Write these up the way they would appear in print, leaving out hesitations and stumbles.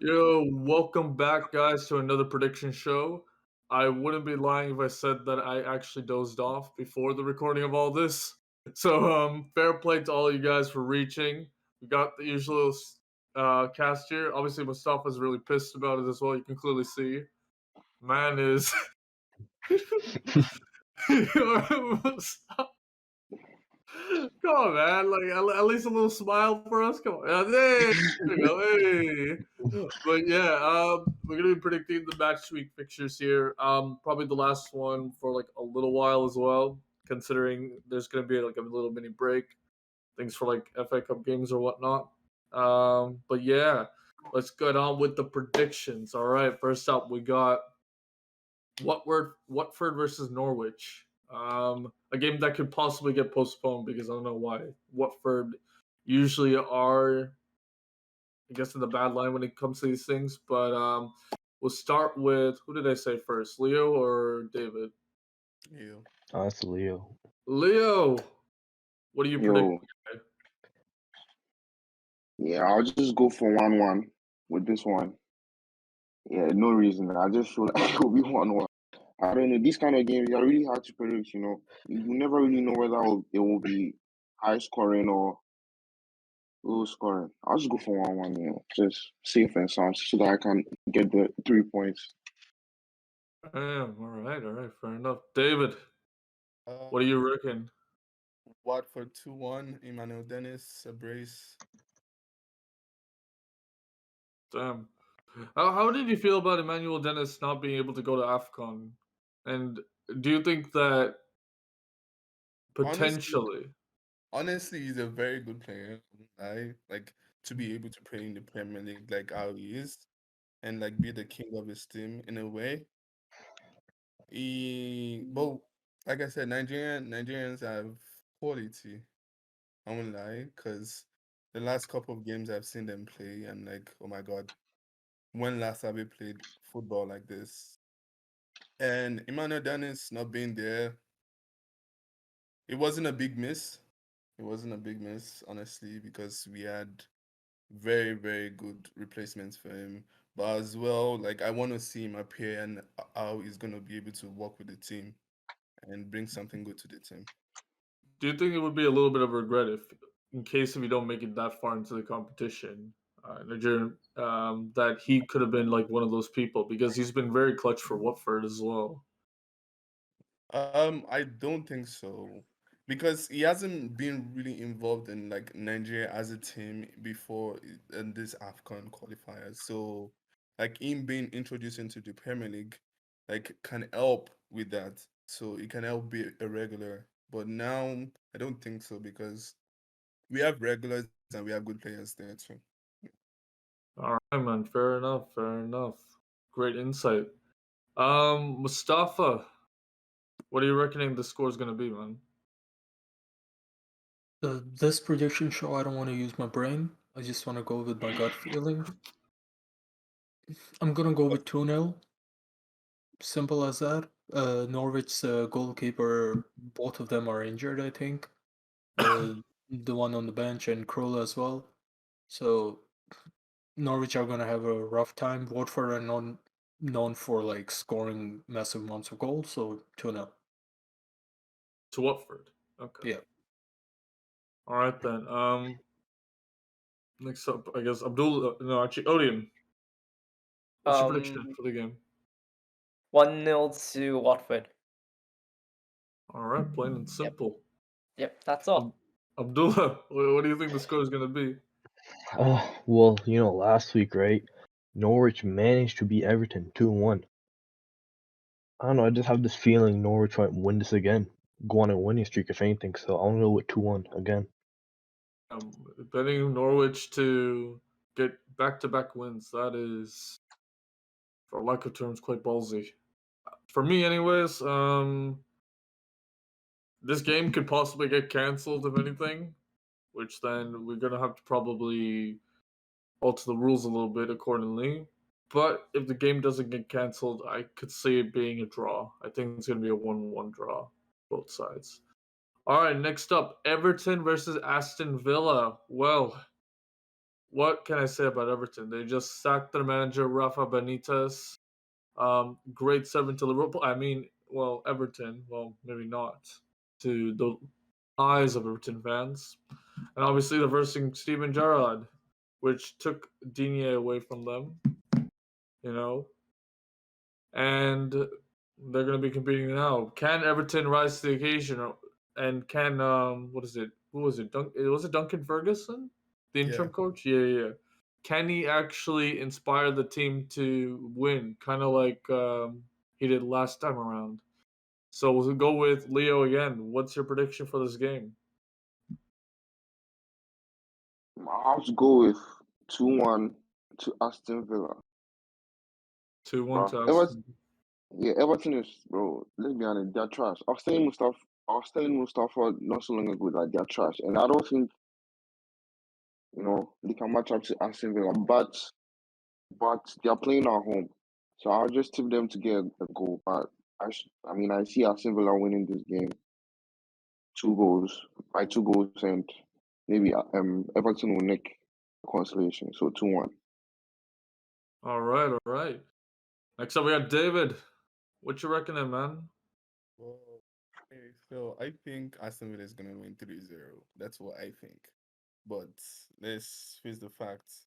Yo, welcome back, guys, to another prediction show. I wouldn't be lying if I said that I actually dozed off before the recording of all this. So, fair play to all you guys for reaching. We got the usual cast here. Obviously, Mustafa's really pissed about it as well. You can clearly see. Man is. Come on, man. Like, at least a little smile for us. Come on. Hey, there you go. Hey. But yeah, we're gonna be predicting the match week fixtures here. Probably the last one for like a little while as well, considering there's gonna be like a little mini break, things for like FA Cup games or whatnot. But yeah, let's get on with the predictions. All right, first up we got Watford versus Norwich. A game that could possibly get postponed because I don't know why. Watford usually are, I guess, in the bad line when it comes to these things. But we'll start with, who did I say first, Leo or David? You. That's Leo. Leo, what do you predict? Yo, yeah, I'll just go for 1-1 with this one. Yeah, no reason. I just feel like it'll be 1-1. I don't know. These kind of games are really hard to predict, you know. You never really know whether it will be high scoring or low scoring. I'll just go for 1-1, you know. Just safe and sound so that I can get the 3 points. All right, fair enough. David, what do you reckon? Watford 2-1. Emmanuel Dennis, a brace. Damn. How did you feel about Emmanuel Dennis not being able to go to AFCON? And do you think that Honestly, potentially? honestly, he's a very good player. I like to be able to play in the Premier League like how he is, and like be the king of his team in a way. But like I said, Nigerians have quality. I won't lie, because the last couple of games I've seen them play, and like, oh my god, when last have we played football like this? And Emmanuel Dennis not being there, it wasn't a big miss. It wasn't a big miss, honestly, because we had very, very good replacements for him. But as well, like I want to see him appear and how he's gonna be able to work with the team and bring something good to the team. Do you think it would be a little bit of a regret if, in case if you don't make it that far into the competition, Nigerian, that he could have been like one of those people because he's been very clutch for Watford as well. I don't think so. Because he hasn't been really involved in like Nigeria as a team before in this AFCON qualifiers. So like him being introduced into the Premier League like can help with that. So it can help be a regular. But now I don't think so because we have regulars and we have good players there too. All right, man. Fair enough. Fair enough. Great insight. Mustafa, what are you reckoning the score is gonna be, man? This prediction show, I don't want to use my brain. I just want to go with my gut feeling. I'm gonna go with 2-0. Simple as that. Norwich's goalkeeper, both of them are injured, I think. The one on the bench and Krola as well. So Norwich are gonna have a rough time. Watford are known for like scoring massive amounts of goals, so 2-0. To Watford. Okay. Yeah. All right then. Next up, I guess Abdul. No, actually, Odium. What's your prediction for the game? 1-0 to Watford. All right, plain and simple. Yep, that's all. Abdullah, what do you think the score is gonna be? Well, last week, right? Norwich managed to beat Everton 2-1. I don't know, I just have this feeling Norwich might win this again. Go on a winning streak, if anything, so I'm gonna go with 2-1 again. Betting Norwich to get back-to-back wins, that is, for lack of terms, quite ballsy. For me, anyways, this game could possibly get cancelled, if anything, which then we're gonna have to probably alter the rules a little bit accordingly. But if the game doesn't get cancelled, I could see it being a draw. I think it's gonna be a 1-1 draw, both sides. All right, next up, Everton versus Aston Villa. Well, what can I say about Everton? They just sacked their manager Rafa Benitez. Great servant to Liverpool. I mean, well, Everton. Well, maybe not to the eyes of Everton fans. And obviously, they're versing Steven Gerrard, which took Digne away from them. You know, and they're going to be competing now. Can Everton rise to the occasion? And can what is it? Who was it? Was it Duncan Ferguson, the interim Yeah. coach? Yeah. Can he actually inspire the team to win, kind of like he did last time around? So we'll go with Leo again. What's your prediction for this game? I'll have to go with 2-1 to Aston Villa. 2-1 to Bro, Aston. yeah, Everton is, bro, let's be honest, they're trash. I was telling Mustafa not so long ago that they're trash. And I don't think, they can match up to Aston Villa. But they're playing at home. So I'll just tip them to get a goal. But I see Aston Villa winning this game. 2 goals, by 2 goals, and maybe Everton will nick consolation. So 2-1. All right. Next up, we got David. What you reckoning, man? Well, okay, so I think Aston Villa is gonna win 3-0. That's what I think. But let's face the facts.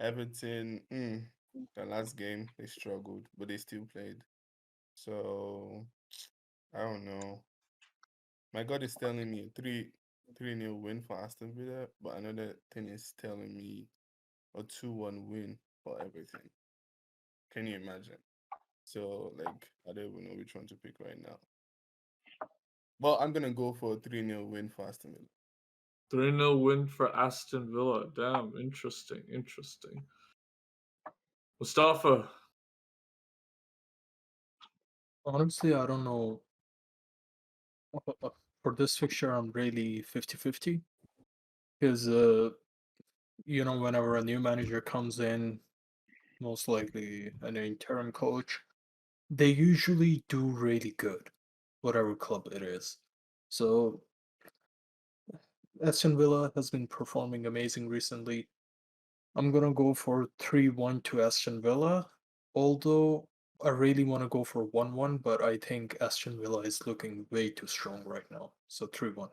Everton, the last game they struggled, but they still played. So I don't know. My gut is telling me a 3-0 win for Aston Villa, but another thing is telling me a 2-1 win for Everton. Can you imagine? So like I don't even know which one to pick right now. Well, I'm gonna go for a 3-0 win for Aston Villa. 3-0 win for Aston Villa. Damn, interesting. Mustafa. Honestly, I don't know. For this fixture, I'm really 50-50. Because, whenever a new manager comes in, most likely an interim coach, they usually do really good, whatever club it is. So, Aston Villa has been performing amazing recently. I'm gonna go for 3-1 to Aston Villa, although I really want to go for 1-1, but I think Aston Villa is looking way too strong right now. So 3-1.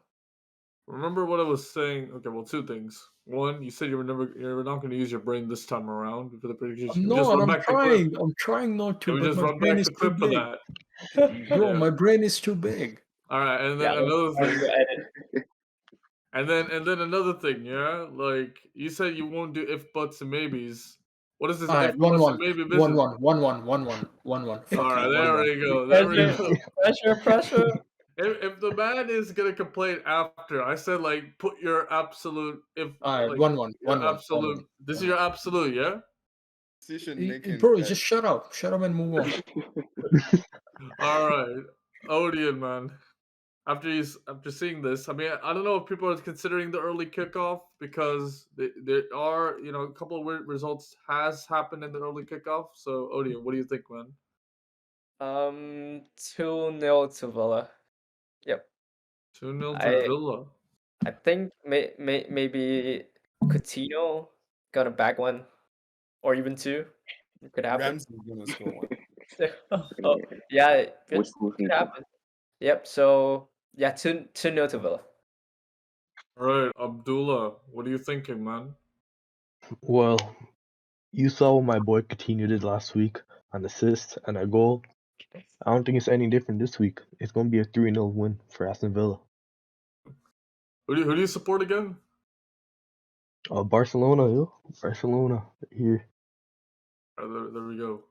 Remember what I was saying? Okay, well, two things. One, you said you're not going to use your brain this time around for the predictions. I'm Just not, run I'm back the clip. trying. I'm trying not to, Can we but just my run brain back is the too clip for big. that? Bro, Yeah. my brain is too big. All right, and then another thing. And then another thing, yeah? Like, you said you won't do if, buts, and maybes. What is this All right, if, buts, 1-1. and maybe business? 1-1. 1-1. 1-1. 1-1. Fuck All right, you. there 1-1. we go. There we go. Pressure. If the man is gonna complain after, I said like put your absolute All right, like 1-1. your 1-1. absolute. This is your absolute, yeah. Decision making. Bro, just shut up. Shut up and move on. All right, Odeon, man. After seeing this, I mean, I don't know if people are considering the early kickoff because there are a couple of weird results has happened in the early kickoff. So Odeon, what do you think, man? 2-0 to Villa. Yep. 2-0 to Villa. I think maybe Coutinho got a back one, or even two. It could happen. Ramsey's gonna score one. Yeah, it Wishful could thinking. happen. Yep. So yeah, 2-0 to Villa. All right, Abdullah, what are you thinking, man? Well, you saw what my boy Coutinho did last week, an assist and a goal. I don't think it's any different this week. It's going to be a 3-0 win for Aston Villa. Who do you support again? Barcelona, yo. Barcelona here. There we go.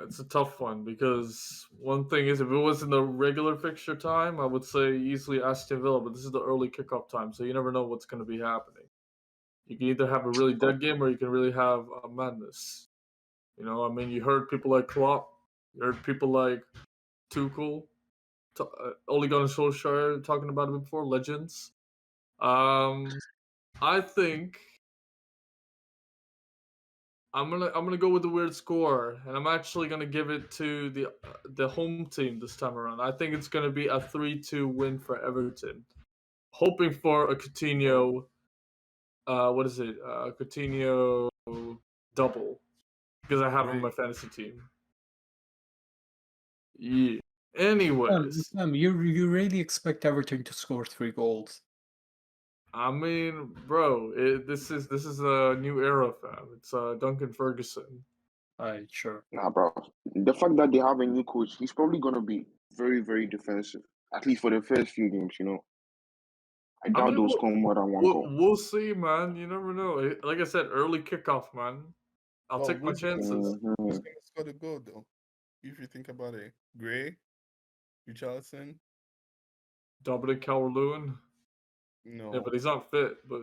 It's a tough one because one thing is if it was in the regular fixture time, I would say easily Aston Villa, but this is the early kickoff time, so you never know what's going to be happening. You can either have a really dead game or you can really have a madness. I mean, you heard people like Klopp, you heard people like Tuchel, Ole Gunnar Solskjaer talking about it before, legends. I think I'm gonna go with the weird score, and I'm actually gonna give it to the home team this time around. I think it's gonna be a 3-2 win for Everton. hoping for a Coutinho. What is it? Coutinho double because I have him on my fantasy team. Yeah. Anyways, You really expect Everton to score 3 goals? I mean, bro, this is a new era, fam. It's Duncan Ferguson. Alright, sure. Nah, bro. The fact that they have a new coach, he's probably gonna be very, very defensive. At least for the first few games, you know. I doubt they'll score more than one goal. We'll see, man. You never know. Like I said, early kickoff, man. I'll take my chances. Who's gonna score the goal though? If you think about it, Gray, Richarlison. Dominic Calvert-Lewin. No. Yeah, but he's not fit. But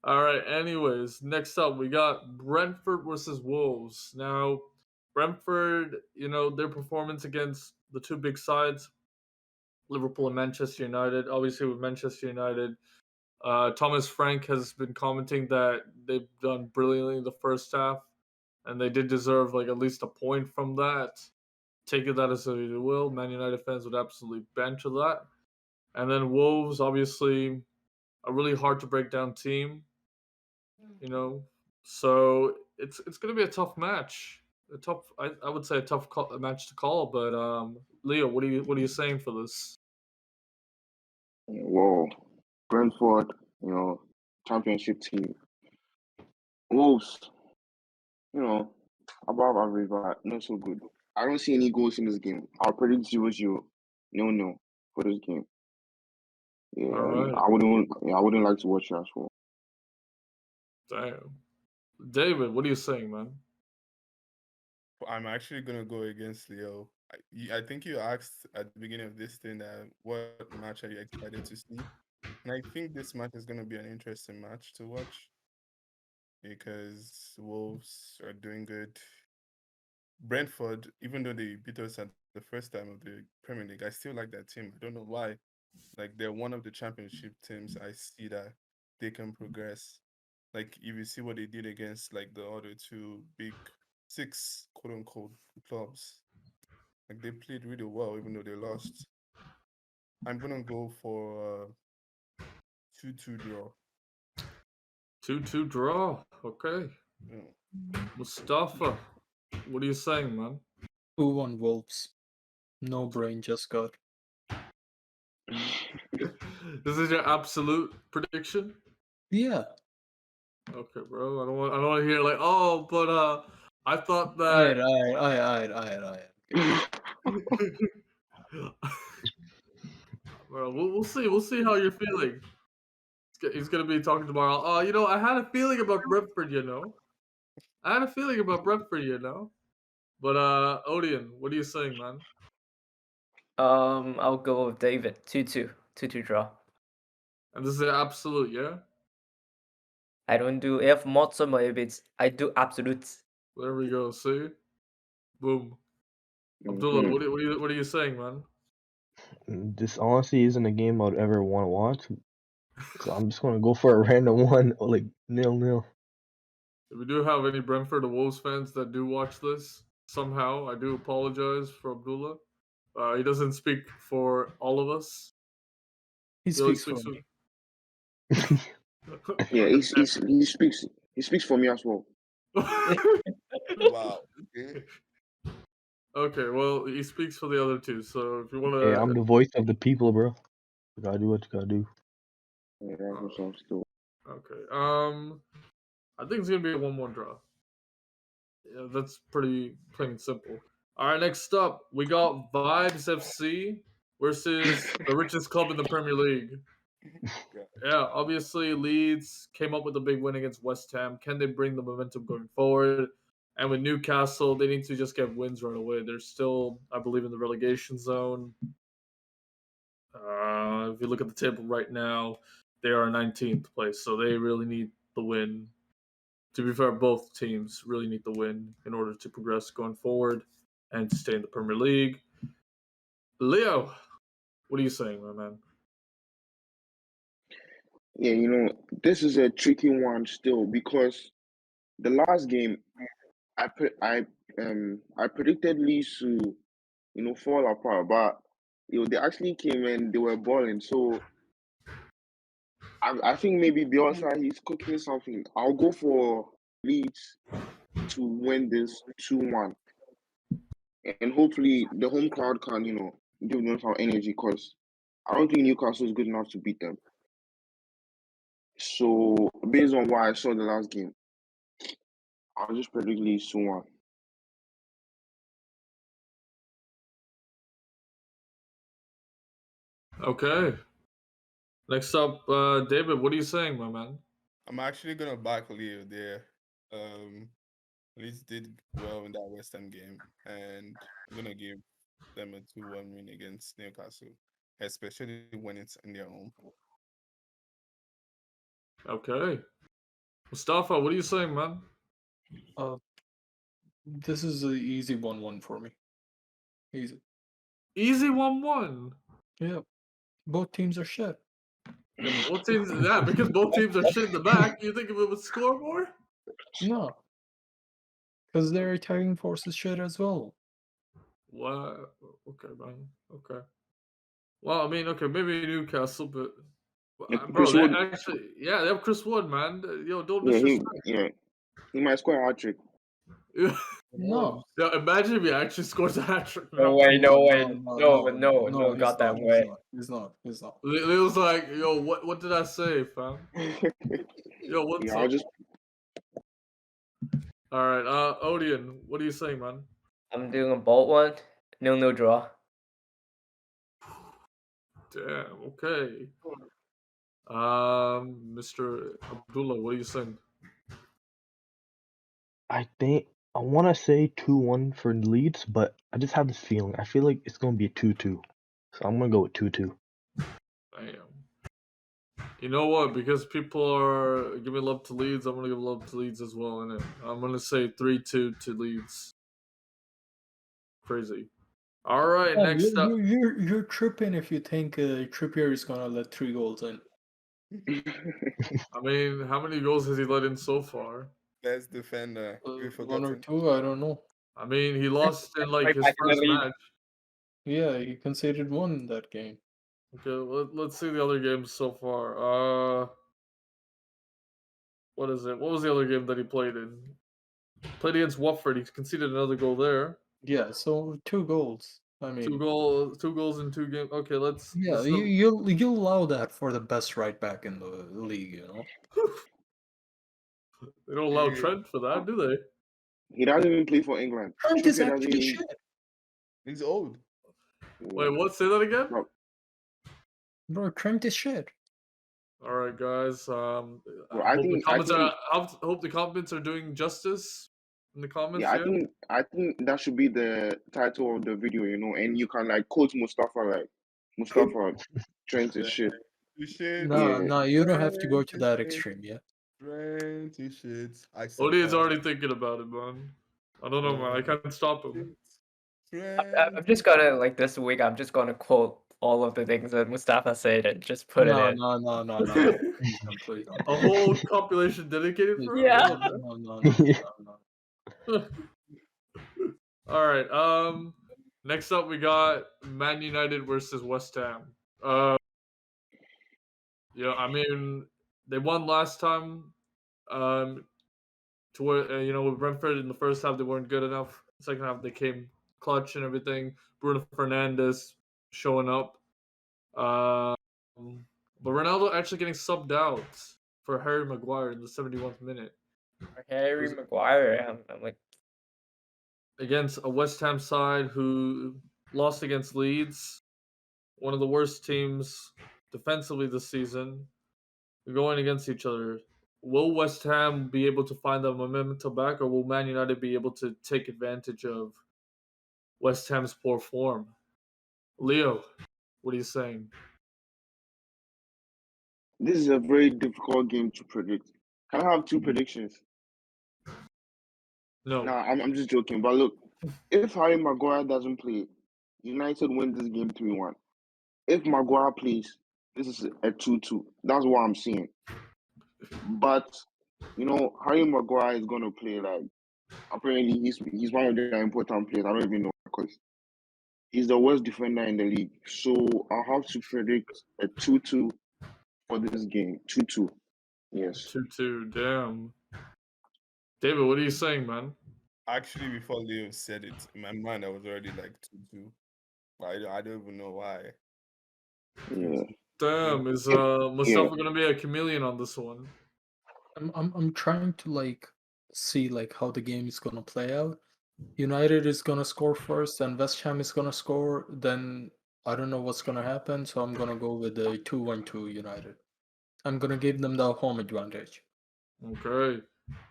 all right. Anyways, next up we got Brentford versus Wolves. Now, Brentford, you know their performance against the two big sides, Liverpool and Manchester United. Obviously, with Manchester United, Thomas Frank has been commenting that they've done brilliantly in the first half, and they did deserve like at least a point from that. Take it that as you will. Man United fans would absolutely banter that. And then Wolves, obviously, a really hard to break down team. You know, so it's going to be a tough match. I would say a tough match to call. But Leo, what are you saying for this? Whoa, Brentford, you know, championship team. Wolves, you know, above average, but not so good. I don't see any goals in this game. I'll predict 0-0, 0-0 for this game. Yeah, All right. I wouldn't like to watch it as well. Damn. David, what are you saying, man? I'm actually gonna go against Leo. I think you asked at the beginning of this thing that what match are you excited to see, and I think this match is gonna be an interesting match to watch because Wolves are doing good. Brentford, even though they beat us at the first time of the Premier League, I still like that team. I don't know why. Like they're one of the championship teams. I see that they can progress. Like if you see what they did against like the other two big six quote unquote clubs, like they played really well even though they lost. I'm gonna go for 2-2 draw. 2-2 draw. Okay. Yeah. Mustafa, what are you saying, man? 2-1 Wolves. No brain, just gut. This is your absolute prediction? Yeah. Okay, bro. I don't want to hear like, oh, but I thought that. Bro, we'll see. We'll see how you're feeling. He's gonna be talking tomorrow. Oh, you know, I had a feeling about Brentford. You know, I had a feeling about Brentford. You know, but Odeon, what are you saying, man? I'll go with David. 2-2 draw. And this is an absolute, yeah. I don't do if Mozart bits. I do absolute. There we go. See, boom. Abdullah, what are you saying, man? This honestly isn't a game I'd ever want to watch. So I'm just gonna go for a random one, like 0-0. If we do have any Brentford or Wolves fans that do watch this, somehow I do apologize for Abdullah. He doesn't speak for all of us. He only speaks for me. Yeah, he speaks for me as well. Wow. Okay. Okay, well, he speaks for the other two. So if you want to, Hey, I'm the voice of the people, bro. You gotta do what you gotta do. Yeah, that's what I'm still. Okay. I think it's gonna be a 1-1 draw. Yeah, that's pretty plain and simple. All right, next up we got Vibes FC versus the richest club in the Premier League. Yeah, obviously Leeds came up with a big win against West Ham. Can they bring the momentum going forward? And with Newcastle, they need to just get wins right away. They're still, I believe, in the relegation zone. If you look at the table right now, they are 19th place, so they really need the win. To be fair, both teams really need the win in order to progress going forward and to stay in the Premier League. Leo, what are you saying, my man? Yeah, you know, this is a tricky one still because the last game I predicted Leeds to, you know, fall apart, but they actually came and they were balling. So I think maybe Bielsa he's cooking something. I'll go for Leeds to win this 2-1, and hopefully the home crowd can give them some energy because I don't think Newcastle is good enough to beat them. So based on what I saw the last game, I'll just predict Leeds 2-1. Okay. Next up, David, what are you saying, my man? I'm actually gonna back Leo there. Leeds did well in that West Ham game, and I'm gonna give them a 2-1 win against Newcastle, especially when it's in their home. Okay. Mustafa, what are you saying, man? This is an easy 1-1 for me. Easy. Easy 1-1. Yeah. Both teams are shit. Both teams, yeah, because both teams are shit in the back. You think it would score more? No. Because their attacking force is shit as well. What? Okay, man. Okay. Well, I mean, okay, maybe Newcastle, but bro, Chris they Wood, actually, yeah, they have Chris Wood, man. Yo, don't yeah, disrespect. he might score a hat trick. No. Yeah, imagine if he actually scores a hat trick. No way, no way, No, no, he's goddamn not. way. He's not. It was like, yo, what did I say, fam? Yo, what's Yeah, up? I'll just All right, Odeon, what are you saying, man? I'm doing a bold one. 0-0 draw. Damn. Okay. Mr. Abdullah, what are you saying? I think I want to say 2-1 for Leeds, but I just have this feeling. I feel like it's going to be a 2-2. So I'm going to go with 2-2. Damn. You know what? Because people are giving love to Leeds, I'm gonna give love to Leeds as well. Innit? I'm gonna say 3-2 to Leeds. Crazy. All right, Oh, next up. you're tripping if you think Trippier is gonna let 3 goals in. I mean, how many goals has he let in so far? Best defender. We 1 or forgotten. 2, I don't know. I mean, he lost in like Right his back in the first league. match. Yeah, he conceded 1 in that game. Okay, let's see the other games so far. What is it? What was the other game that he played in? Played against Watford. He conceded another goal there. Yeah, so 2 goals. I mean, Two goals in 2 games. Okay, let's. yeah, this is the- you'll allow that for the best right back in the league, you know. They don't allow Trent for that, do they? he doesn't even play for England. Trent is Trippier doesn't actually even. shit. He's old. Wait, what? Say that again. Bro, Bro, Trent is shit. All right, guys. Bro, I hope the comments are doing justice in the comments. yeah, Yeah. I think that should be the title of the video, and you can like quote Mustafa Trent is shit. You shit. No, you don't have to go Trent to is that shit. extreme, yeah. Trent is shit. I Odin's support. already thinking about it, man. I don't know, man. I can't stop him. I'm just gonna like this week. I'm just gonna quote all of the things that Mustafa said and just put it in. No. Please don't. A whole compilation dedicated for him. Yeah. No. All right. Next up we got Man United versus West Ham. Yeah, I mean they won last time. To where with Brentford in the first half they weren't good enough. Second half they came clutch and everything. Bruno Fernandes showing up. But Ronaldo actually getting subbed out for Harry Maguire in the 71st minute. Harry Maguire. I'm like, Against a West Ham side who lost against Leeds, one of the worst teams defensively this season. They're going against each other. Will West Ham be able to find the momentum back, or will Man United be able to take advantage of West Ham's poor form? Leo, what are you saying? This is a very difficult game to predict. Can I have 2 predictions? No. Nah, I'm just joking. But look, if Harry Maguire doesn't play, United win this game 3-1. If Maguire plays, this is a 2-2. That's what I'm seeing. But Harry Maguire is gonna play. Like apparently he's one of the important players. I don't even know because He's the worst defender in the league. So I'll have to predict a 2-2 for this game. 2-2. Yes. 2-2. Damn. David, what are you saying, man? Actually, before Leo said it, in my mind I was already like 2-2. But I don't even know why. Yeah. Damn, is Yeah. Mustafa gonna be a chameleon on this one? I'm trying to like see like how the game is gonna play out. United is gonna score first, and West Ham is gonna score. Then I don't know what's gonna happen, so I'm gonna go with the 2-1 United. I'm gonna give them the home advantage. Okay.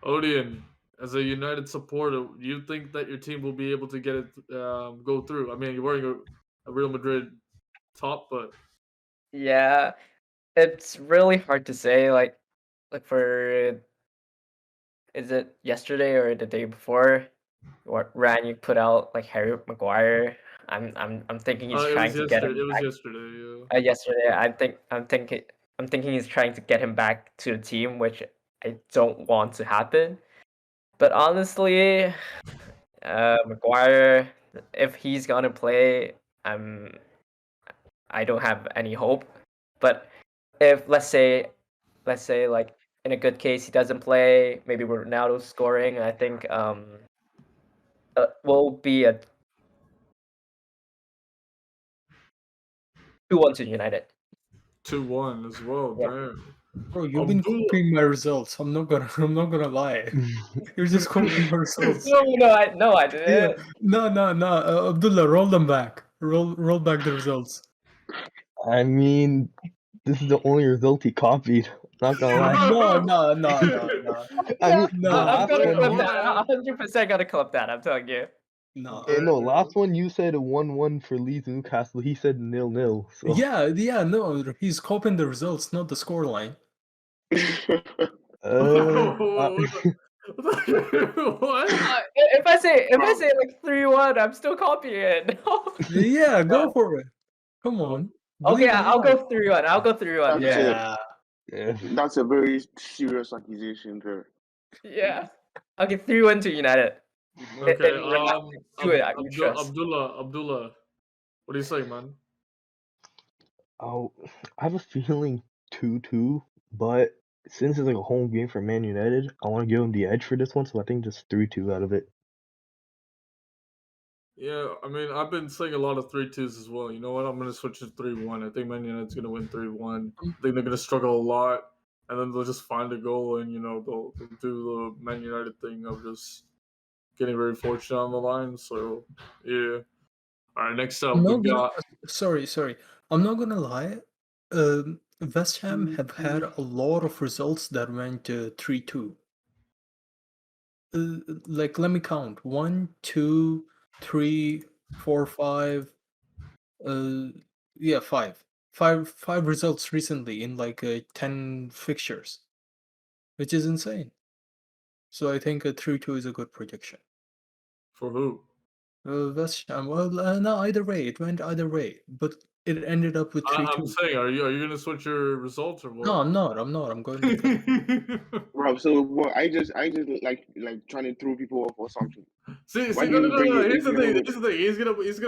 Odion, as a United supporter, do you think that your team will be able to get it go through? I mean, you're wearing a Real Madrid top, but Yeah, it's really hard to say. Like for is it yesterday or the day before? Ranić put out like Harry Maguire. I'm thinking he's it was trying to get yesterday. him It was back. yesterday. Yeah. Yesterday, I'm thinking he's trying to get him back to the team, which I don't want to happen. But honestly, Maguire, if he's gonna play, I don't have any hope. But if let's say like in a good case he doesn't play, maybe Ronaldo's scoring, I think will be a 2-1 to United. 2-1 as well. Yeah. Damn. Bro, you've been Abdullah. copying my results. I'm not gonna lie. You're just copying my results. No, I Yeah. didn't. No. Abdullah, roll them back. Roll back the results. I mean, this is the only result he copied. Not gonna lie. No. I mean, No. the I'm last gonna one. clip You, that. 100% gonna clip that. I'm telling you. No. no, last one you said a 1-1 for Leeds and Newcastle. He said 0-0. So Yeah, no. He's copying the results, not the scoreline. What? If I say like 3-1, I'm still copying it. Yeah, go No. for it. Come on. Okay, Believe in I'll life. go 3-1. I'll go 3-1. That's Yeah. yeah. That's a very serious accusation there. Yeah. Okay, 3-1 to United. Okay. Do it. I need trust. Abdullah, what do you say, man? Oh, I have a feeling 2-2, but since it's like a home game for Man United, I want to give him the edge for this one, so I think just 3-2 out of it. Yeah, I mean, I've been saying a lot of 3-2s as well. You know what? I'm gonna switch to 3-1. I think Man United's gonna win 3-1. I think they're gonna struggle a lot, and then they'll just find a goal, and they'll do the Man United thing of just getting very fortunate on the line. So yeah. All right, next up I'm we not gonna. got Sorry. I'm not gonna lie. West Ham have had a lot of results that went 3-2. Like, let me count: 1, 2, 3, 4, 5. Yeah, 5. Five results recently in like 10 fixtures, which is insane. So I think a 3-2 is a good prediction. for who? West Ham. Well, no, either way, it went either way, but it ended up with 3-2. I'm saying, are you gonna switch your results or what? No, I'm not. I'm going to. Bro, so what? I just like trying to throw people off or something. See, Why no, do you bring it Here's if the you're not thing. gonna? Here's the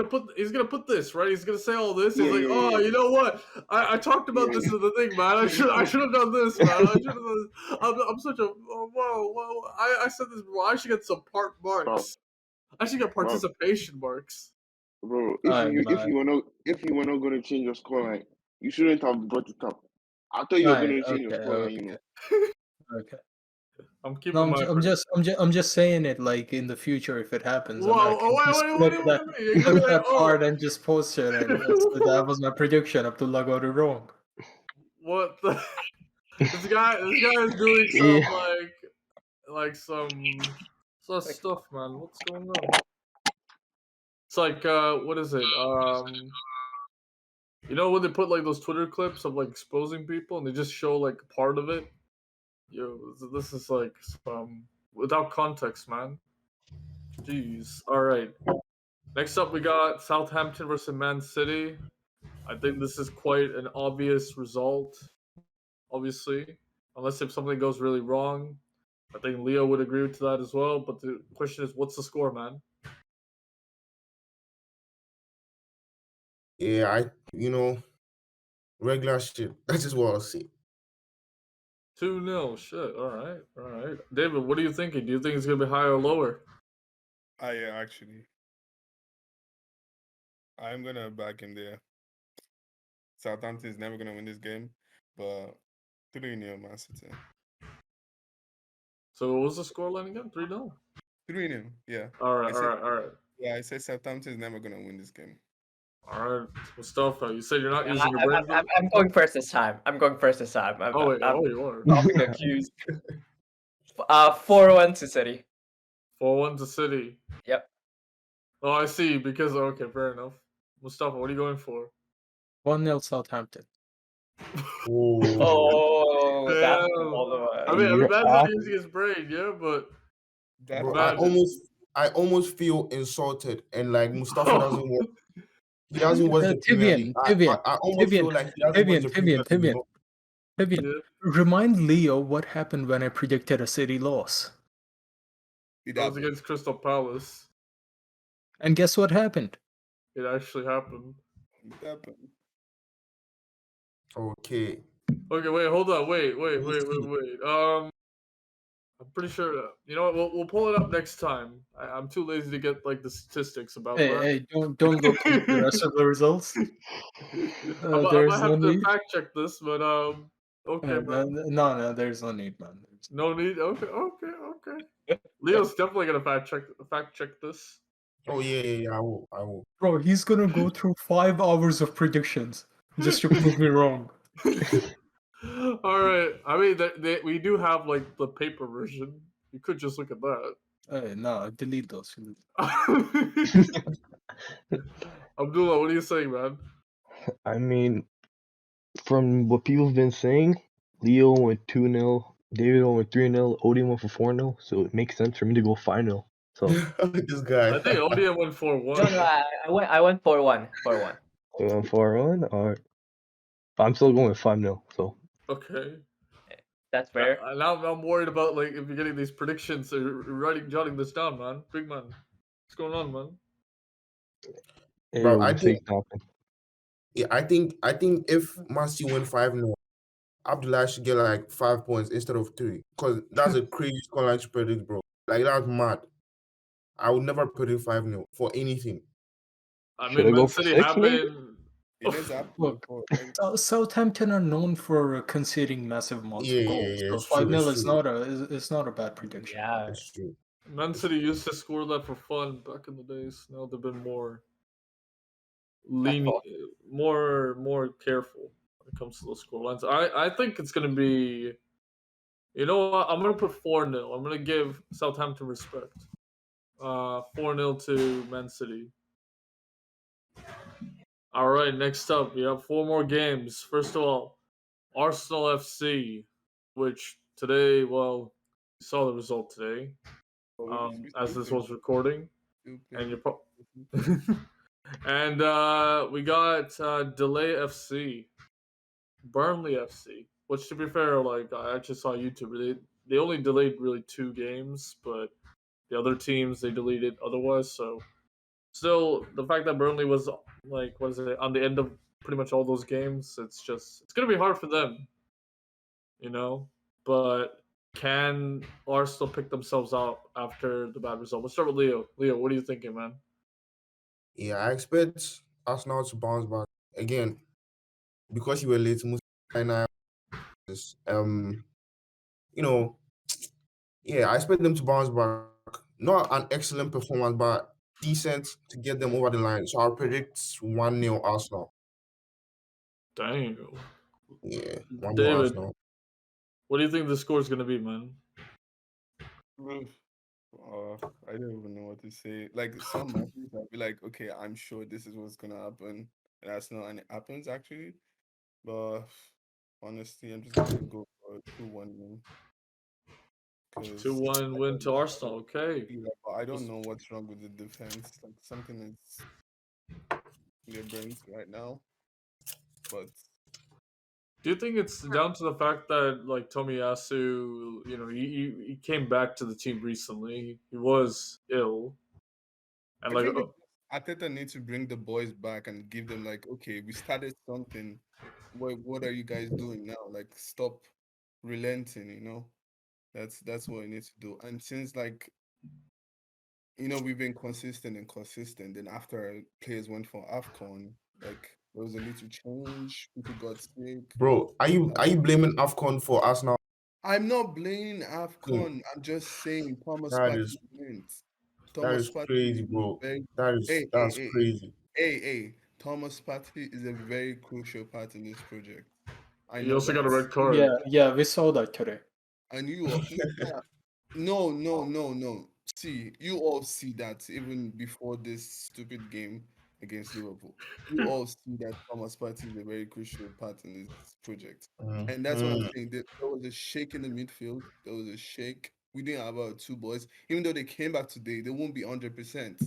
thing. He's gonna put this right. He's gonna say all this. He's Yeah, like, yeah, oh, yeah. you know what? I talked about Yeah. this in the thing, man. I should have done this, man. I should have done this. I'm such a whoa. I said this, bro. I should get some part Bro, marks. I should get bro, participation marks. bro. Alright, If you were not gonna change your scoreline, you shouldn't have brought it up. I thought you were alright, gonna change your scoreline. You know. okay. I'm keeping No, my. I'm just saying it like in the future if it happens. I'm Whoa, not oh, just what do you mean? You're gonna clip be like, that oh, part and just post it, and so that was my prediction. Abdullah got it wrong. what the? This guy is doing some Yeah. like some Like- stuff, man. What's going on? It's like what is it? You know when they put like those Twitter clips of like exposing people and they just show like part of it? Yo, this is like some without context, man. Jeez. Alright. Next up we got Southampton versus Man City. I think this is quite an obvious result, obviously. Unless if something goes really wrong. I think Leo would agree to that as well. But the question is, what's the score, man? Yeah, regular shit. That's just what I'll say. 2-0. Shit. All right. All right. David, what are you thinking? Do you think it's gonna be higher or lower? Yeah, actually, I'm gonna back him there. Southampton is never gonna win this game, but 3-0 Man City. So what was the scoreline again? 3-0. 3-0, yeah. All right. I All said, right. All right. yeah, I said Southampton is never gonna win this game. All right. Mustafa, you said you're not using your I'm, brain. I'm, I'm going first this time. I'm going first this time. Oh wait. I'm Oh, you are. often accused. 4-1 to City. 4-1 to City. Yep. Oh, I see. Because okay, fair enough. Mustafa, what are you going for? 1-0 Southampton. Oh, Oh, that's Damn. all the way. I mean, You're man's off. not using his brain, yeah, but That bro, man, I almost feel insulted, and like Mustafa doesn't watch. He doesn't watch the Premier League. Tivian, I almost feel like he doesn't watch the Premier League. Tivian. yeah. Remind Leo what happened when I predicted a City loss. it That was happened. against Crystal Palace. And guess what happened? It actually happened. It happened. Okay. Okay, wait, hold on, wait. see. I'm pretty sure. You know what? We'll pull it up next time. I'm too lazy to get like the statistics about that. Hey, don't look into the rest of the results. I There's might no have to need. fact check this, but okay, man. No, there's no need, man. No need. Okay. Leo's definitely gonna fact check this. Oh yeah. I will. Bro, he's gonna go through 5 hours of predictions just to prove me wrong. All right. I mean, we do have like the paper version. You could just look at that. No, delete those. Abdullah, what are you saying, man? I mean, from what people have been saying, Leo went 2-0, David went 3-0, Odin went for 4-0, so it makes sense for me to go 5-0. So This guy. I think Odia went 4-1. No, I went 4-1. 4-1. we went 4-1. Alright. I'm still going with 5-0. So Okay. That's fair. Now I'm worried about like if you're getting these predictions or jotting this down, man. Big man. What's going on, man? Bro, I mistakes think happen. yeah, I think if Man City win 5-0, Abdullah should get like 5 points instead of 3. Because that's a crazy scoreline to predict, bro. Like that's mad. I would never predict 5-0 for anything. I Should mean, I go Man for City 6 have maybe? been. It has happened Look, before. Southampton are known for conceding massive amounts of goals. So It's true. 5-0 It's is true. not a bad prediction. Yeah. It's true. Man City used to score that for fun back in the days. Now they've been more lenient, more careful when it comes to those score lines. I think it's gonna be. You know what? I'm gonna put 4-0. I'm gonna give Southampton respect. 4-0 to Man City. All right, next up, we have 4 more games. First of all, Arsenal FC, which today, well, you saw the result today, as this was recording, and you're and we got Delay FC, Burnley FC, which to be fair, like I actually saw YouTube. They only delayed really 2 games, but the other teams they deleted otherwise. So still, the fact that Burnley was like, what is it, on the end of pretty much all those games, it's gonna be hard for them, you know. But can Arsenal pick themselves up after the bad result? Let's start with Leo. Leo, what are you thinking, man? Yeah, I expect Arsenal to bounce back again because you were late. You know, yeah, I expect them to bounce back. Not an excellent performance, but decent to get them over the line. So I'll predict 1-0 Arsenal. Dang. Yeah, 1-0 David, Arsenal. what do you think the score is gonna be, man? I don't even know what to say. Like some matches, I'll be like, okay, I'm sure this is what's gonna happen. And that's not, and it happens actually. But honestly, I'm just gonna go for 2-1 win. 2-1 win to Arsenal. Okay. Yeah, but I don't know what's wrong with the defense. Like something is in their brains right now. But Do you think it's down to the fact that like Tomiyasu, you know, he came back to the team recently. He was ill, and like Ateta needs to bring the boys back and give them like, okay, we started something. What are you guys doing now? Like, stop relenting. That's what we need to do. And since like we've been consistent and consistent, then after players went for AFCON, like there was a little change. People got sick. Bro, are you blaming AFCON for Arsenal? I'm not blaming Hmm, AFCON. I'm just saying Thomas That Partey is went. that Thomas is Partey crazy, is a bro. very That is hey hey that's hey crazy. hey hey. Thomas Partey is a very crucial part in this project. I He know also got a that. red card. Yeah, we saw that today. And you all, no. See, you all see that even before this stupid game against Liverpool. You all see that Thomas Partey is a very crucial part in this project. And that's what I'm Mhm. saying. There was a shake in the midfield. There was a shake. We didn't have our two boys. Even though they came back today, they won't be 100%.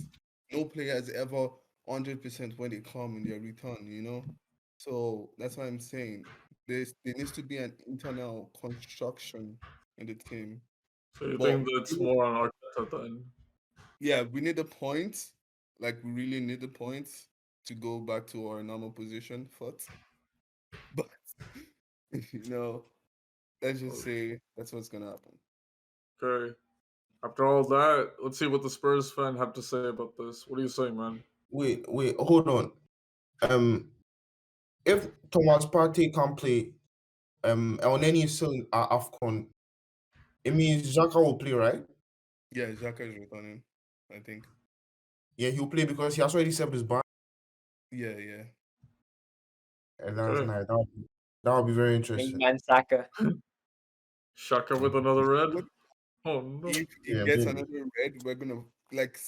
No player is ever 100% when they come in their return. So that's why I'm saying there needs to be an internal construction in the team. So you But think that's more on Arteta then? yeah, we need the points. Like we really need the points to go back to our normal position, foot. But you know, let's just say that's what's gonna happen. Okay. After all that, let's see what the Spurs fan have to say about this. What do you say, man? Wait, hold on. Um, if Thomas Partey can't play, El Neni is still at AFCON, it means Xhaka will play, right? Yeah, Xhaka is returning, I think. Yeah, he'll play because he has already served his ban. Yeah. And that's Okay. nice. That would be very Big interesting. man Saka. Shaka with another red. What Oh no. if he Yeah, gets maybe. another red? We're gonna like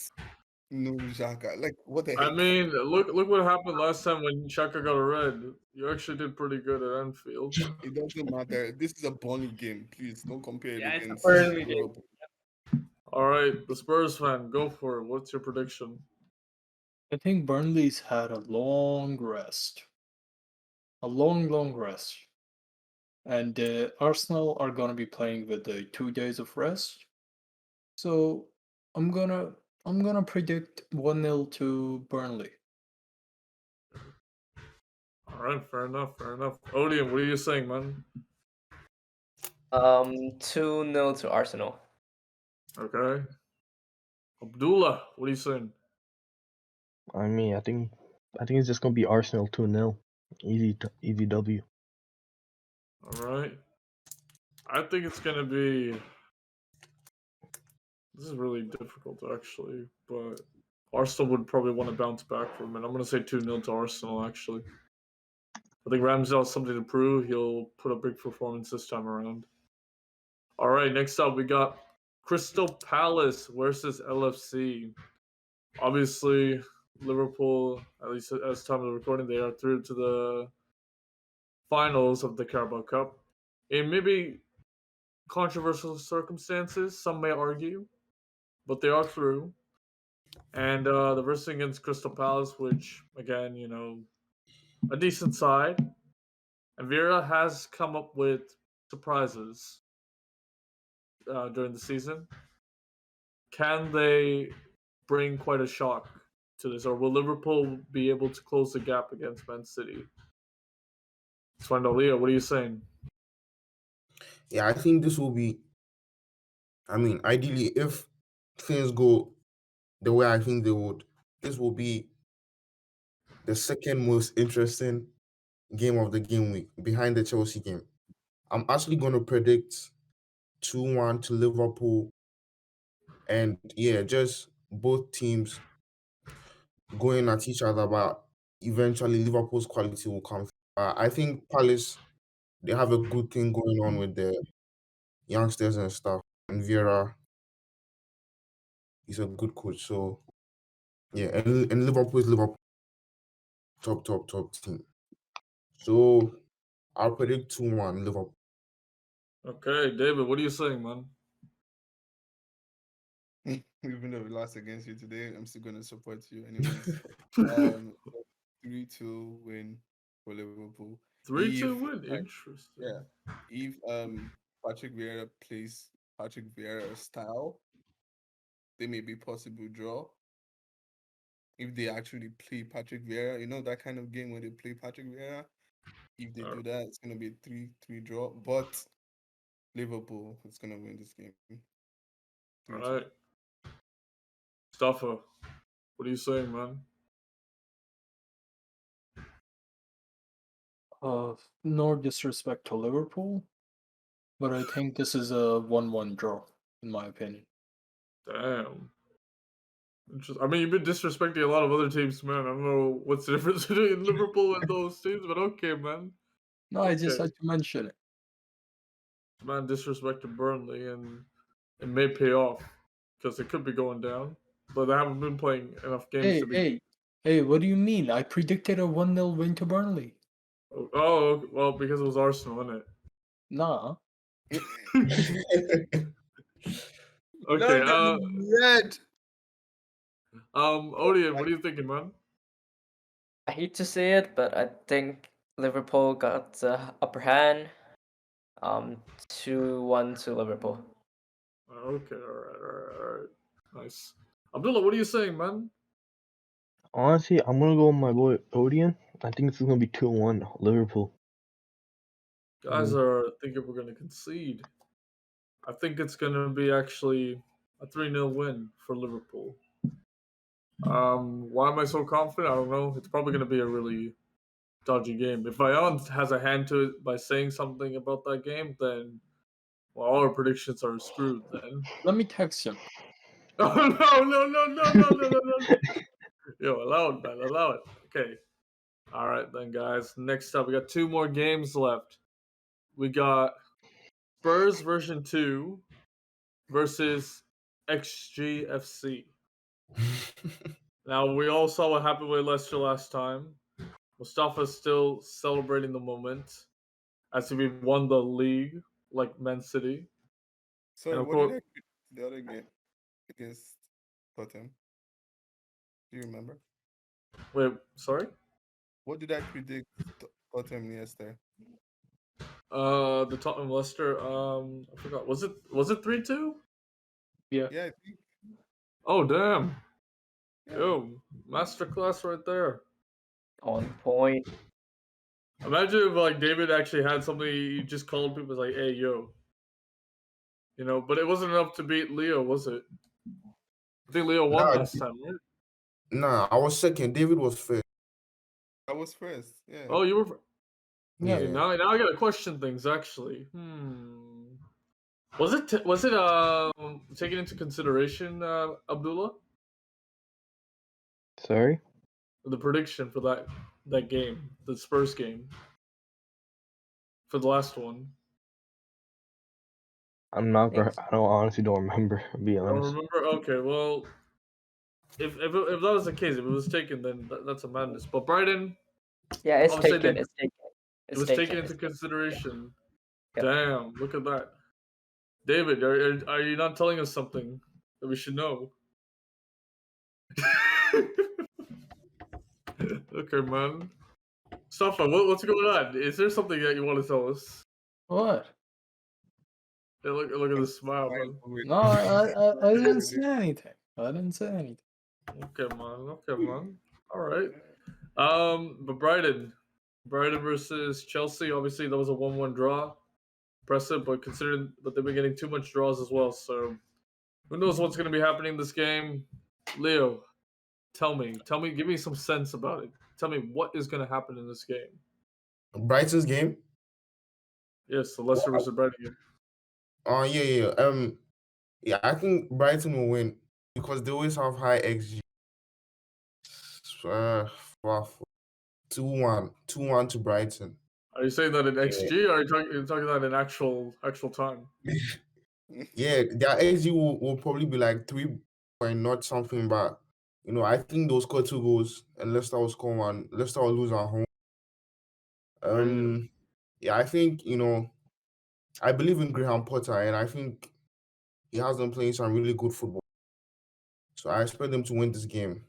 no Xhaka. Like what the I heck? mean, look what happened last time when Shaka got a red. You actually did pretty good at Anfield. It doesn't matter. This is a Burnley game. Please don't compare it Yeah, it's a against Burnley game. Liverpool. All right, the Spurs fan, go for it. What's your prediction? I think Burnley's had a long rest. A long rest. And Arsenal are gonna be playing with the 2 days of rest. So I'm gonna predict 1-0 to Burnley. All right, fair enough, fair enough. Odium, what are you saying, man? 2-0 to Arsenal. Okay. Abdullah, what are you saying? I mean, I think it's just gonna be Arsenal 2-0. Easy W. All right. I think it's gonna be. This is really difficult, actually, but Arsenal would probably want to bounce back from it. I'm gonna say 2-0 to Arsenal. Actually, I think Ramsdale has something to prove. He'll put a big performance this time around. All right, next up we got Crystal Palace versus LFC. Obviously, Liverpool, at least as time of recording, they are through to the finals of the Carabao Cup. In maybe controversial circumstances, some may argue, but they are through. And the versus against Crystal Palace, which again, a decent side. And Vera has come up with surprises during the season. Can they bring quite a shock to this, or will Liverpool be able to close the gap against Man City? Swandalia, what are you saying? Yeah, I think this will be. I mean, ideally, if things go the way I think they would, this will be the second most interesting game of the game week behind the Chelsea game. I'm actually going to predict 2-1 to Liverpool. And yeah, just both teams going at each other, but eventually Liverpool's quality will come. I think Palace, they have a good thing going on with the youngsters and stuff. And Vieira, he's a good coach. So yeah, and Liverpool is Liverpool top team. So I'll predict 2-1 Liverpool. Okay, David, what are you saying, man? Even though we lost against you today, I'm still gonna support you anyways. Um, 3-2 win for Liverpool. 3-2 If win. like Interesting. yeah, if Patrick Vieira plays Patrick Vieira style, they may be possible draw. if they actually play Patrick Vieira. You know, that kind of game where they play Patrick Vieira. If they do that, it's gonna be a 3-3 draw. But Liverpool is gonna win this game. 3-2. All right. Stuffer, what are you saying, man? No disrespect to Liverpool, but I think this is a 1-1 draw, in my opinion. Damn. I mean, you've been disrespecting a lot of other teams, man. I don't know what's the difference between Liverpool and those teams, but okay, man. No, I just Okay. had to mention it. Man disrespected Burnley, and it may pay off because it could be going down, but they haven't been playing enough games Hey, to be. hey, what do you mean? I predicted a 1-0 win to Burnley. Oh, well, because it was Arsenal, wasn't it? Nah. Okay. Red. Odion, what are you thinking, man? I hate to say it, but I think Liverpool got the upper hand. 2-1 to Liverpool. Okay, all right. Nice. Abdullah, what are you saying, man? Honestly, I'm gonna go with my boy Odion. I think this is gonna be 2-1 Liverpool. Guys are thinking we're gonna concede. I think it's gonna be actually a 3-0 win for Liverpool. Why am I so confident? I don't know. It's probably gonna be a really dodgy game. If Ion has a hand to it by saying something about that game, then well, all our predictions are screwed then. Let me text him. Oh no. Yo, allow it, man. Allow it. Okay. All right then, guys. Next up, we got 2 more games left. We got Spurs version 2 versus XGFC. Now, we all saw what happened with Leicester last time. Mustafa's still celebrating the moment as if we won the league like Man City. Sorry, And of what did course, I predict the other game against Tottenham? Do you remember? wait, sorry? What did I predict Tottenham yesterday? The Tottenham Leicester, I forgot. Was it 3-2? Yeah. Yeah, I think. Oh, damn. Yeah. Yo, masterclass right there. On point. Imagine if like David actually had something he just called people like, "Hey, yo," you know. But it wasn't enough to beat Leo, was it? I think Leo won Nah, last time, right? nah, I was second. David was first. I was first. Yeah. Oh, you were. Yeah. See, Yeah. now I gotta question things actually. Was it taken into consideration, Abdullah, Sorry? the prediction for that game, the Spurs game, for the last one? I'm not Thanks. I don't honestly don't remember, to be I don't honest. remember. Okay, well, if that was the case, if it was taken, then that's a madness. But Brighton, Yeah, it's obviously, taken. It's taken. it It's was taken. taken into It's taken. consideration. Yep. Damn, look at that. David, are you not telling us something that we should know? Okay, man. Safa, what's going on? Is there something that you want to tell us? What? Hey, look at this smile, man. No, I didn't say anything. I didn't say anything. Okay, man. All right. But Brighton versus Chelsea. Obviously, that was a 1-1 draw. Impressive, but considering that they've been getting too much draws as well, so who knows what's going to be happening in this game? Leo, tell me, give me some sense about it. Tell me what is going to happen in this game. Brighton's game. Yes, the Leicester versus Brighton game. Yeah. Yeah, I think Brighton will win because they always have high XG. Wow. 2-1. 2-1 to Brighton. Are you saying that in XG, or are you talking that in actual time? Yeah, their XG will probably be like 3 point not something, but I think they'll score 2 goals and Leicester will score 1. Leicester will lose at home. Yeah, I think, I believe in Graham Potter and I think he has them playing some really good football. So I expect them to win this game.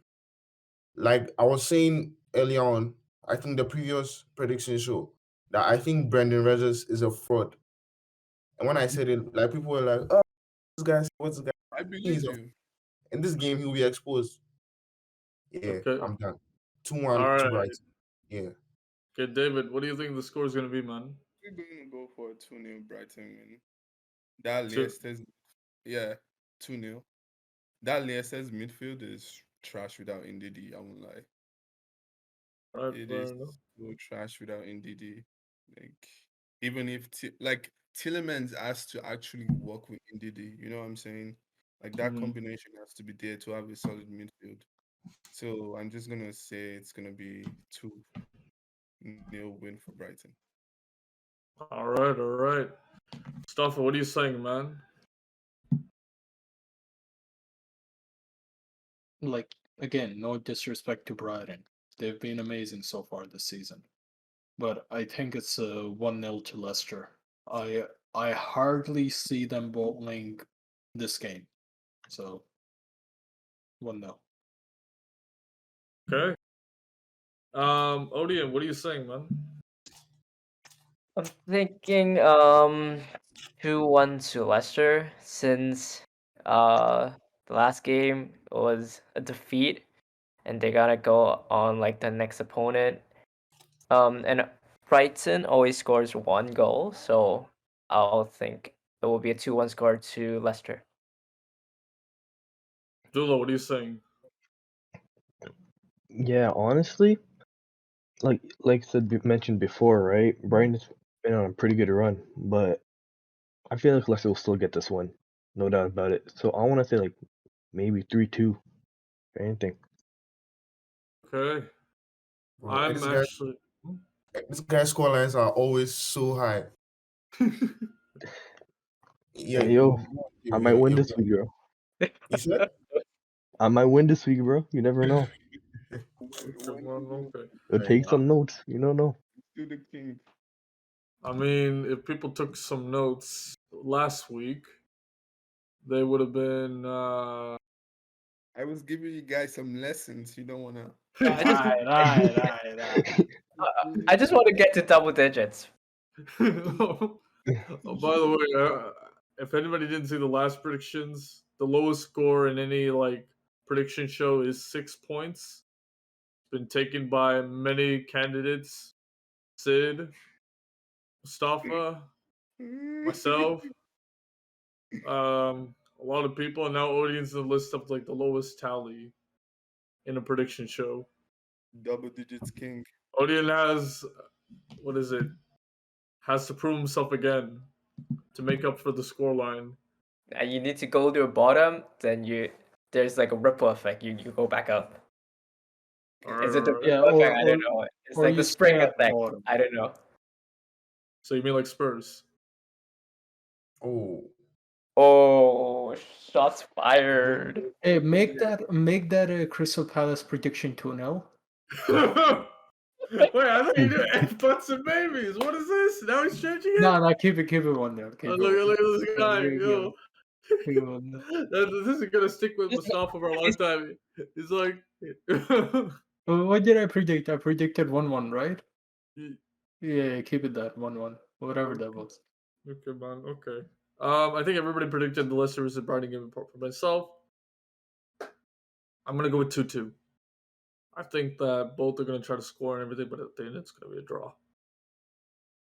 Like I was saying earlier on, I think the previous prediction show that I think Brendan Rodgers is a fraud. And when I said it, like people were like, "Oh, what's this guy? I He's believe a you. in this game he'll be exposed." Yeah, Okay. I'm done. 2-1 All to right. Brighton. Yeah. Okay, David, what do you think the score is going to be, man? We're going to go for a 2-0 Brighton win. That Two. Leicester's, yeah, 2-0. That Leicester's midfield is trash without Ndidi, I won't lie. All right, It fair is enough. so trash without Ndidi. Like, even if, Tillemans has to actually work with Ndidi, you know what I'm saying? Like, that Mhm. combination has to be there to have a solid midfield. So, I'm just going to say it's going to be 2-0 win for Brighton. All right, all right. Mustafa, what are you saying, man? Like, again, no disrespect to Brighton. They've been amazing so far this season. But I think it's a 1-0 to Leicester. I hardly see them bowling this game. So 1-0. Okay. Odion, what are you saying, man? I'm thinking 2-1 to Leicester, since the last game was a defeat and they gotta go on like the next opponent. And Brighton always scores 1 goal, so I'll think it will be a 2-1 score to Leicester. Dula, what are you saying? Yeah, honestly, like mentioned before, right? Brighton's been on a pretty good run, but I feel like Leicester will still get this one, no doubt about it. So I want to say like maybe 3-2 or anything. Okay. Bro, and I'm actually. this guy's scorelines are always so high. Yeah, Hey, yo, I might win you're this week, bro. You said? I might win this week, bro. You never know. Okay, man, okay. Take some notes. You don't know. Do the king. I mean, if people took some notes last week, they would have been. I was giving you guys some lessons. You don't want to. I just want to get to double digits. Oh, by the way, if anybody didn't see the last predictions, the lowest score in any like prediction show is 6 points. Been taken by many candidates: Sid, Mustafa, myself, a lot of people, and now audience in the list of like the lowest tally in a prediction show. Double digits king. Odion has, what is it? Has to prove himself again to make up for the scoreline. And you need to go to the bottom, then there's like a ripple effect. You go back up. Is it the Alright. Yeah, ripple effect? I don't know. It's or like the you spring stay at effect. bottom. I don't know. So you mean like Spurs? Oh, Oh, shots fired. Hey, make that a Crystal Palace prediction 2-0. Wait, I thought you did F butts and babies. What is this? Now he's changing it? No, keep it 1-0. Keep it Look at this guy. Keep it Yo. 1-0. This is gonna stick with Mustafa for a long time. He's like, What did I predict? I predicted 1-1, right? Yeah, keep it that 1-1. Whatever that was. okay, man. Okay. I think everybody predicted the Leicester versus Brighton game apart from myself. I'm gonna go with 2-2. I think that both are gonna try to score and everything, but at the end it's gonna be a draw.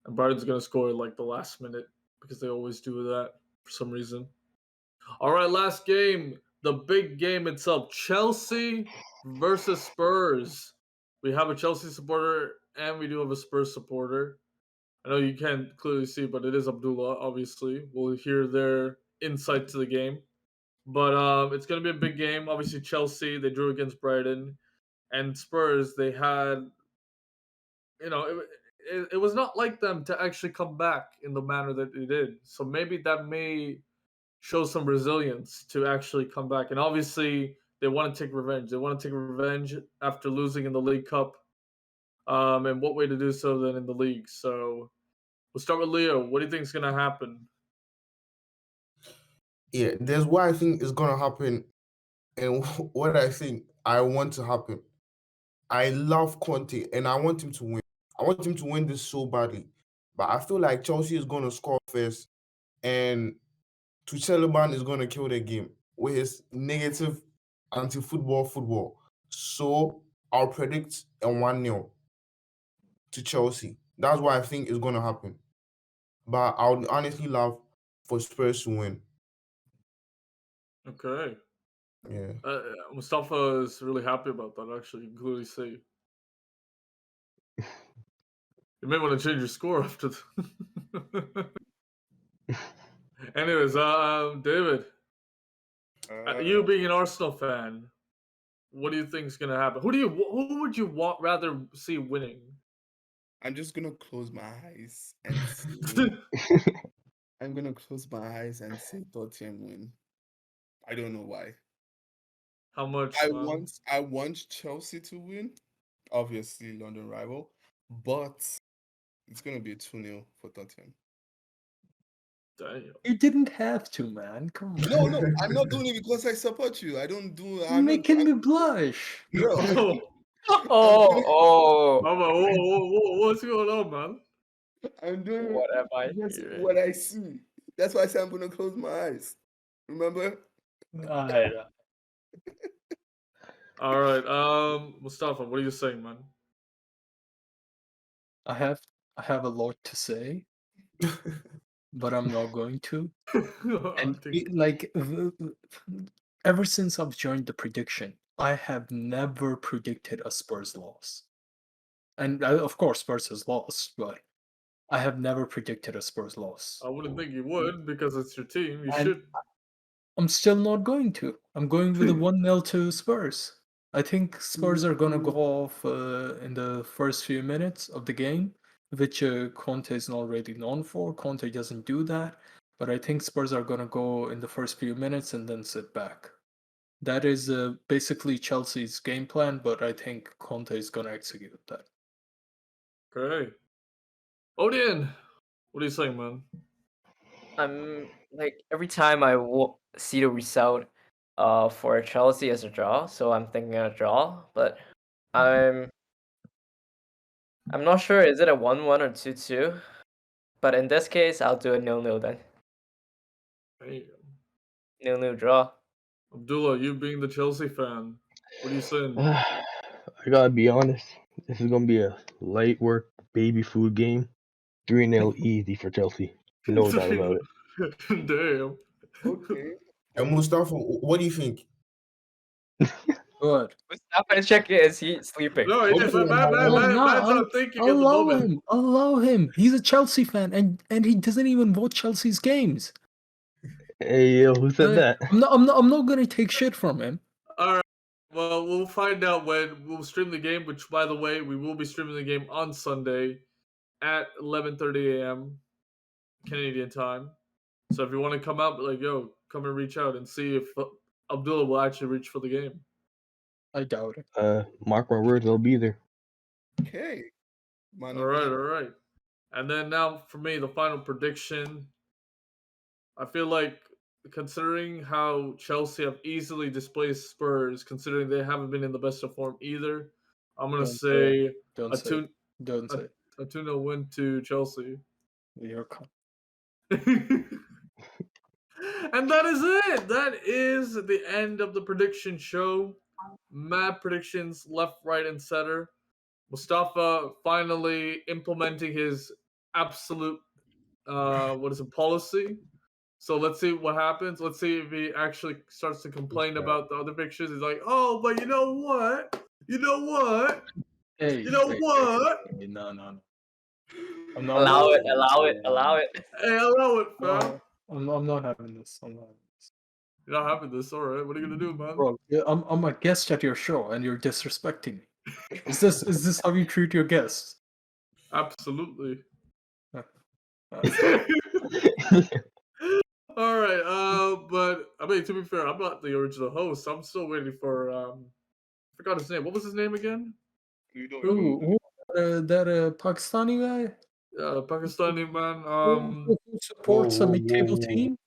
And Brighton's gonna score like the last minute because they always do that for some reason. All right, last game, the big game itself: Chelsea versus Spurs. We have a Chelsea supporter and we do have a Spurs supporter. I know you can't clearly see, but it is Abdullah. Obviously, we'll hear their insight to the game. But it's gonna be a big game. Obviously, Chelsea they drew against Brighton, and Spurs they had, it was not like them to actually come back in the manner that they did. So maybe that may show some resilience to actually come back. And obviously, they want to take revenge. They want to take revenge after losing in the League Cup. And what way to do so than in the league? So we'll start with Leo. What do you think is going to happen? yeah. There's what I think is gonna happen, and what I think I want to happen. I love Conte, and I want him to win. I want him to win this so badly, but I feel like Chelsea is gonna score first, and Tuchel is gonna kill the game with his negative anti-football football. So I'll predict a 1-0 to Chelsea. That's what I think is going to happen. But I would honestly love for Spurs to win. Okay. Yeah. Mustafa is really happy about that. Actually, you can clearly see. You may want to change your score after. Anyways, David, you being an Arsenal fan, what do you think is gonna happen? Who would you rather see winning? I'm just gonna close my eyes and see. I'm gonna close my eyes and say Tottenham win. I don't know why. How much? I want Chelsea to win, obviously London rival, but it's gonna be a 2-0 for Tottenham. Damn. You didn't have to, man. Come on. No, I'm not doing it because I support you. I don't do. You're I'm not. making me blush. No, Oh, What's going on, man? I'm doing what am I just hearing? what I see. That's why I said I'm gonna close my eyes. Remember? I All right, Mustafa, what are you saying, man? I have a lot to say, but I'm not going to. And ever since I've joined the prediction, I have never predicted a Spurs loss. And of course, Spurs has lost, but I have never predicted a Spurs loss. I wouldn't think you would because it's your team. You And should. I'm still not going to. I'm going with a 1-0 to Spurs. I think Spurs are going to go off in the first few minutes of the game, which Conte is not really known for. Conte doesn't do that. But I think Spurs are going to go in the first few minutes and then sit back. That is basically Chelsea's game plan, but I think Conte is going to execute that. Okay. Odin, what are you saying, man? I'm like every time I see the result for Chelsea as a draw, so I'm thinking a draw, but I'm not sure is it a 1-1 or 2-2, but in this case I'll do a 0-0 then. Damn. 0-0 draw. Abdullah, you being the Chelsea fan, what are you saying? I gotta be honest. This is gonna be a light work baby food game. 3-0 easy for Chelsea. No doubt about it. Damn. Okay. And Mustafa, what do you think? Good. Mustafa, check it. Is he sleeping? No, Okay, man's not thinking at the moment. Allow him. He's a Chelsea fan, and he doesn't even watch Chelsea's games. Hey, yo, who said that? I'm not gonna take shit from him. All right. Well, we'll find out when we'll stream the game. Which, by the way, we will be streaming the game on Sunday at 11:30 a.m. Canadian time. So if you want to come out, come and reach out and see if Abdullah will actually reach for the game. I doubt it. Mark my words, I'll be there. Okay. All right. And then now for me, the final prediction. I feel like considering how Chelsea have easily displaced Spurs, considering they haven't been in the best of form either, I'm gonna say a 2-0 win to Chelsea. You're con- And that is it. That is the end of the prediction show. Mad predictions, left, right, and center. Mustafa finally implementing his absolute policy. So let's see what happens. Let's see if he actually starts to complain about the other pictures. He's like, "Oh, but you know what? Hey, what? no. I'm not Allow it. Hey, allow it, fam. I'm not having this. You're not having this, all right? What are you gonna do, man? Bro, I'm a guest at your show, and you're disrespecting me. Is this how you treat your guests? Absolutely. Stop. All right, but I mean, to be fair, I'm not the original host. I'm still waiting for I forgot his name. What was his name again? Who? That Pakistani guy? Yeah, Pakistani man. Who supports a mid-table team?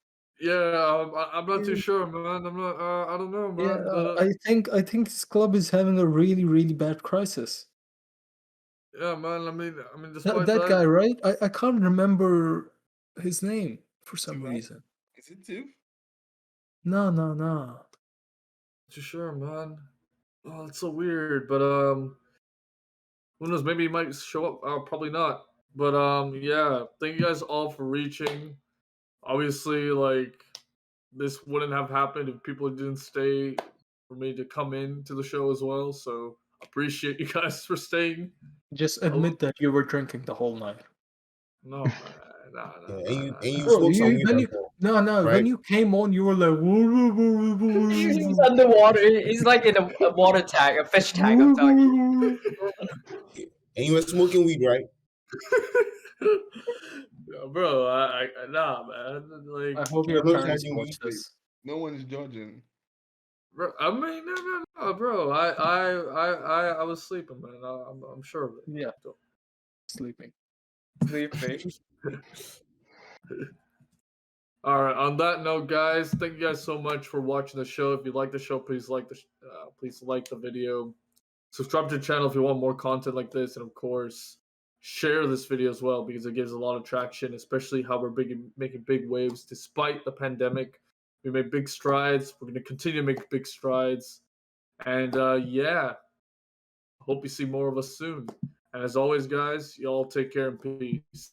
Yeah, I'm not too sure, man. I'm not. I don't know, man. Yeah, I think this club is having a really, really bad crisis. Yeah, man. I mean, despite That guy, right? I can't remember his name for some reason. Is it two? No. Too sure, man. Oh, it's so weird. But who knows? Maybe he might show up. Probably not. But yeah. Thank you guys all for reaching. Obviously, like this wouldn't have happened if people didn't stay for me to come in to the show as well. So appreciate you guys for staying. Just admit that you were drinking the whole night. No, man. Nah. Yeah, and you Bro, smoke some you weed when as you well, no, right? when you came on, you were like, He's underwater. He's like in a water tank, a fish tank. I'm telling you. And you were smoking weed, right? Yeah, bro, nah, man. I Like, hope You your were not parents smoking watch weed. this. No one's judging. bro, I mean, no, bro. I was sleeping, man. I'm sure of it. Yeah, sleeping. Sleeping. All right. On that note, guys, thank you guys so much for watching the show. If you like the show, please like the video. Subscribe to the channel if you want more content like this, and of course, share this video as well because it gives a lot of traction, especially how we're making big waves despite the pandemic. We made big strides. We're going to continue to make big strides, and yeah, hope you see more of us soon. And as always, guys, y'all take care and peace.